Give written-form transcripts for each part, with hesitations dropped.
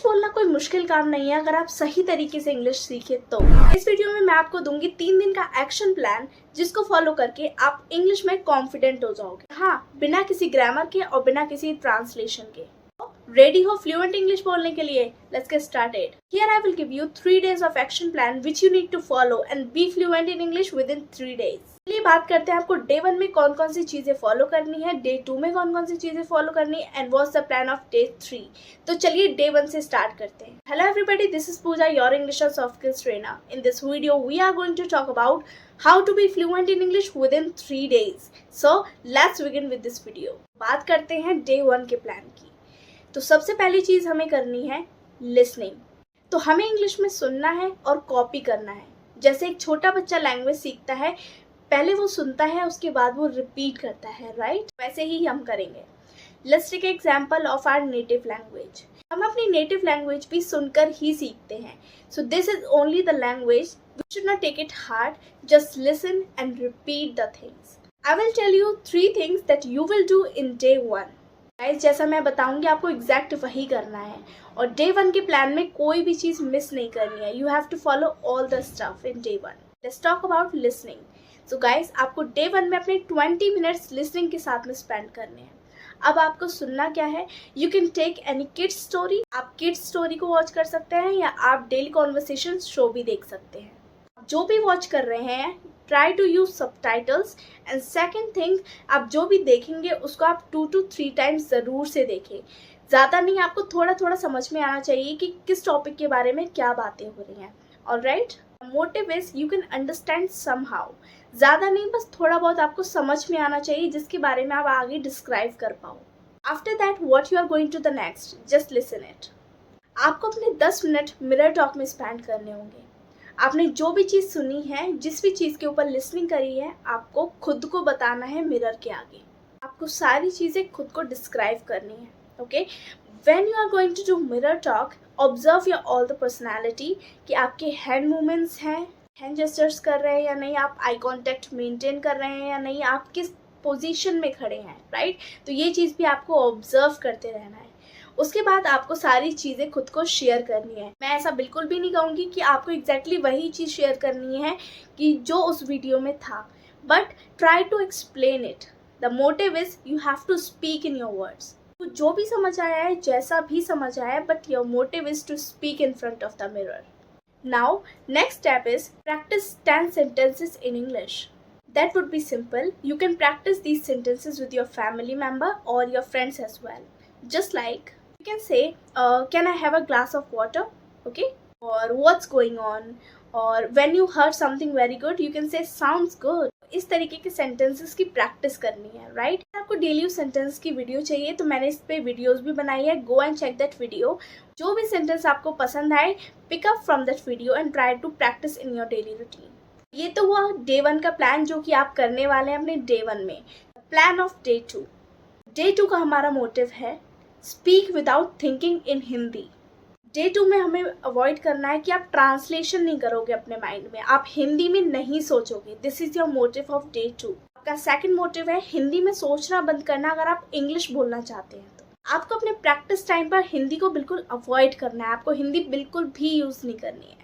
बोलना कोई मुश्किल काम नहीं है अगर आप सही तरीके से इंग्लिश सीखे तो। इस वीडियो में मैं आपको दूंगी 3 दिन का एक्शन प्लान जिसको फॉलो करके आप इंग्लिश में कॉन्फिडेंट हो जाओगे। हाँ, बिना किसी ग्रामर के और बिना किसी ट्रांसलेशन के। रेडी हो फ्लुएंट इंग्लिश बोलने के लिए? Let's get started. Here I will give you 3 days of action plan which you need to follow and be fluent in English with in 3 days। चलिए बात करते हैं आपको डे 1 में कौन कौन सी चीजें फॉलो करनी है, डे 2 में कौन कौन सी चीजें फॉलो करनी है and what's the plan of day 3। तो चलिए डे 1 से स्टार्ट करते हैं। Hello everybody, this is Pooja, your English and soft skills trainer. In this video we are going to talk about how to be fluent in English with in 3 days। So let's begin with this video. बात करते हैं day 1 के plan की। तो सबसे पहली चीज हमें करनी है लिसनिंग। तो हमें इंग्लिश में सुनना है और कॉपी करना है। जैसे एक छोटा बच्चा लैंग्वेज सीखता है, पहले वो सुनता है उसके बाद वो रिपीट करता है, राइट? वैसे ही हम करेंगे। Let's take example of our native language. हम अपनी नेटिव लैंग्वेज भी सुनकर ही सीखते हैं। So this is only the language, we should not take it hard, just listen and repeat the things. I will tell you 3 things that you will do in day 1। जैसा मैं बताऊंगी आपको exact वही करना है और डे 1 के plan में कोई भी चीज मिस नहीं करनी है। You have to follow all the stuff in day 1। Let's talk about listening. So guys, आपको डे 1 में अपने 20 मिनट्स लिसनिंग के साथ में स्पेंड करने हैं। अब आपको सुनना क्या है? You can take any kids story. आप किड्स स्टोरी को वॉच कर सकते हैं या आप डेली कॉन्वर्सेशन शो भी देख सकते हैं। जो भी वॉच कर रहे हैं, try to use subtitles. And second thing, आप जो भी देखेंगे उसको आप 2 to 3 times ज़रूर से देखें। ज़्यादा नहीं, आपको थोड़ा थोड़ा समझ में आना चाहिए कि किस टॉपिक के बारे में क्या बातें हो रही हैं। Alright, motive is you can understand somehow. ज़्यादा नहीं, बस थोड़ा बहुत आपको समझ में आना चाहिए जिसके बारे में आप आगे डिस्क्राइब कर पाओ। After that what you are going to the next, just listen it. आपको अपने 10 मिनट मिरर टॉक में स्पेंड करने होंगे। आपने जो भी चीज़ सुनी है, जिस भी चीज़ के ऊपर लिसनिंग करी है, आपको खुद को बताना है मिरर के आगे। आपको सारी चीज़ें खुद को डिस्क्राइब करनी है। Okay, when you are going to do mirror talk, observe your all the personality कि आपके हैंड मूवमेंट्स हैं, हैंड जेस्चर्स कर रहे हैं या नहीं, आप आई कॉन्टैक्ट मेंटेन कर रहे हैं या नहीं, आप किस पोजीशन में खड़े हैं, राइट? तो ये चीज़ भी आपको ऑब्जर्व करते रहना है। उसके बाद आपको सारी चीज़ें खुद को शेयर करनी है। मैं ऐसा बिल्कुल भी नहीं कहूँगी कि आपको एग्जैक्टली वही चीज़ शेयर करनी है कि जो उस वीडियो में था, but try to explain it. The motive is you have to speak in your words. तो जो भी समझ आया है, जैसा भी समझ आया है, but your motive is to speak in front of the mirror. Now next step is practice 10 sentences in English. That would be simple. You can practice these sentences with your family member or your friends as well. Just like you can say, can I have a glass of water? Okay? Or what's going on? Or when you heard something very good, you can say sounds good. इस तरीके के sentences की practice करनी है, right? आपको daily sentence की video चाहिए तो मैंने इस पे वीडियोस भी बनाई है। Go and check that video. जो भी सेंटेंस आपको पसंद आए, pick up from that video and try to practice in your daily routine. ये तो हुआ डे 1 का प्लान जो कि आप करने वाले हैं अपने डे 1 में। Plan of day 2। डे 2 का हमारा मोटिव है speak without thinking in Hindi. Day 2 में हमें अवॉइड करना है कि आप ट्रांसलेशन नहीं करोगे अपने माइंड में, आप हिंदी में नहीं सोचोगे। This is your motive of day 2। आपका सेकंड मोटिव है हिंदी में सोचना बंद करना अगर आप इंग्लिश बोलना चाहते हैं तो। आपको अपने प्रैक्टिस टाइम पर हिंदी को बिल्कुल अवॉइड करना है, आपको हिंदी बिल्कुल भी यूज नहीं करनी है।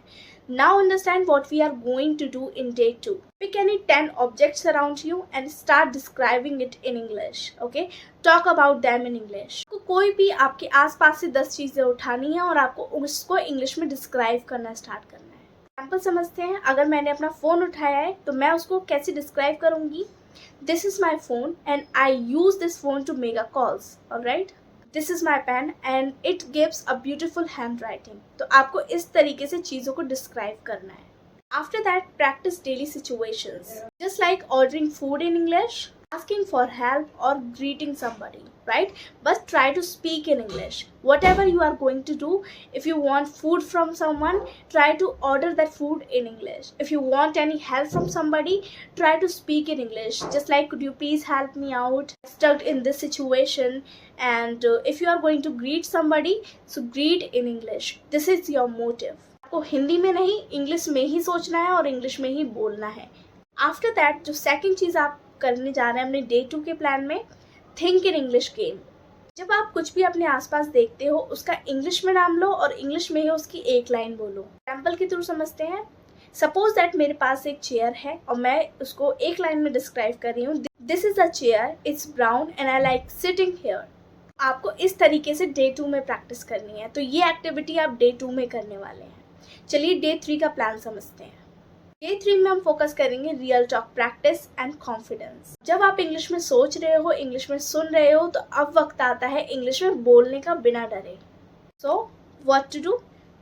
Now understand what we are going to do in day 2. Pick any 10 objects around you and start describing it in English. Okay? Talk about them in English. आपको कोई भी आपके आसपास से 10 चीज़ें उठानी है और आपको उसको इंग्लिश में डिस्क्राइब करना स्टार्ट करना है। एग्जाम्पल समझते हैं। अगर मैंने अपना फ़ोन उठाया है तो मैं उसको कैसे डिस्क्राइब करूँगी? This is my phone and I use this phone to make a calls. Alright? This is my pen and it gives a beautiful handwriting. तो आपको इस तरीके से चीज़ों को डिस्क्राइब करना है। After that, practice daily situations. Just like ordering food in English, asking for help or greeting somebody, right? But try to speak in English. Whatever you are going to do, if you want food from someone, try to order that food in English. If you want any help from somebody, try to speak in English. Just like, could you please help me out? Stuck in this situation. And if you are going to greet somebody, so greet in English. This is your motive. आपको हिंदी में नहीं, English में ही सोचना है और English में ही बोलना है। आफ्टर दैट जो सेकंड चीज़ आप करने जा रहे हैं अपने डे 2 के प्लान में, थिंक इन इंग्लिश गेम। जब आप कुछ भी अपने आसपास देखते हो उसका इंग्लिश में नाम लो और इंग्लिश में ही उसकी एक लाइन बोलो। एग्जाम्पल के थ्रू समझते हैं। सपोज दैट मेरे पास एक चेयर है और मैं उसको एक लाइन में डिस्क्राइब कर रही हूँ। This is a chair, it's brown and I like sitting here. आपको इस तरीके से डे 2 में प्रैक्टिस करनी है। तो ये एक्टिविटी आप डे 2 में करने वाले हैं। चलिए डे 3 का प्लान समझते हैं। डे 3 में हम फोकस करेंगे real talk practice and confidence. जब आप इंग्लिश में सोच रहे हो, इंग्लिश में सुन रहे हो, तो अब वक्त आता है इंग्लिश में बोलने का बिना डरे। So what to do?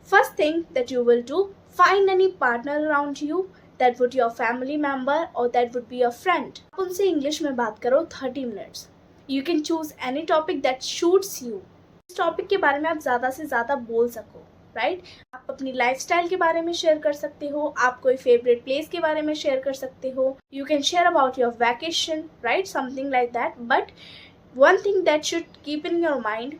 First thing that you will do, find any partner around you, that would your family member और that would be your friend. आप उनसे इंग्लिश में बात करो 30 minutes. You can choose any topic that suits you. इस topic के बारे में आप ज़्यादा से ज़्यादा बोल सको, राइट? आप अपनी लाइफस्टाइल के बारे में शेयर कर सकते हो, आप कोई फेवरेट प्लेस के बारे में शेयर कर सकते हो। You can share about your vacation, right? Something like that. But one thing that should keep in your mind,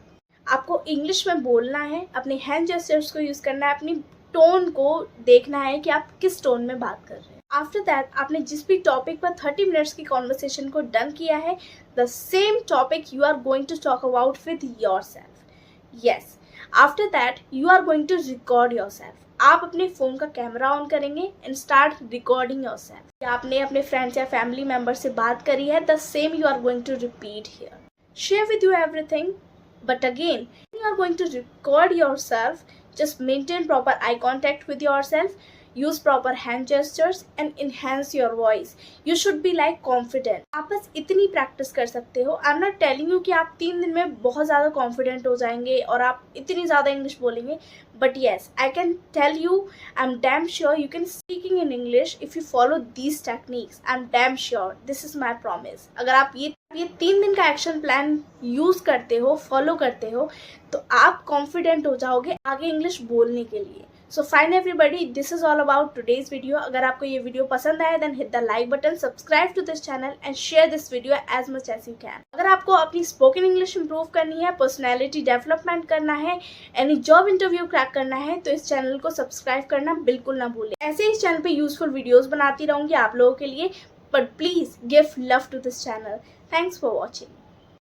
आपको इंग्लिश में बोलना है, अपने हैंड जेस्चर्स को यूज़ करना है, अपनी टोन को देखना है कि आप किस टोन में बात कर रहे हैं। आफ्टर दैट आपने जिस भी टॉपिक पर 30 मिनट्स की कॉन्वर्सेशन को डन किया है, the same topic you are going to talk about with yourself. Yes, after that you are going to record yourself. आप अपने फ़ोन का कैमरा ऑन करेंगे and start recording yourself. आपने अपने friends या family member से बात करी है, the same you are going to repeat here. Share with you everything, but again you are going to record yourself. Just maintain proper eye contact with yourself, use proper hand gestures and enhance your voice. You should be like confident. आप बस इतनी practice कर सकते हो। I am not telling you कि आप 3 दिन में बहुत ज़्यादा कॉन्फिडेंट हो जाएंगे और आप इतनी ज़्यादा इंग्लिश बोलेंगे, but yes I can tell you, I am damn sure you can speaking in English if you follow these techniques. I am damn sure, this is my promise. अगर आप ये 3 दिन का एक्शन प्लान यूज़ करते हो, follow करते हो, तो आप कॉन्फिडेंट हो जाओगे आगे इंग्लिश बोलने के लिए। So fine everybody, this is all about today's video. अगर आपको ये वीडियो पसंद आया then hit the like button, subscribe to this channel and share this video as much as you can. अगर आपको अपनी स्पोकन इंग्लिश इंप्रूव करनी है, पर्सनैलिटी डेवलपमेंट करना है, एनी जॉब इंटरव्यू क्रैक करना है, तो इस चैनल को सब्सक्राइब करना बिल्कुल ना भूलें। ऐसे इस चैनल पे यूजफुल वीडियोज बनाती रहूंगी आप लोगों के लिए, but please give love to this channel. Thanks for watching.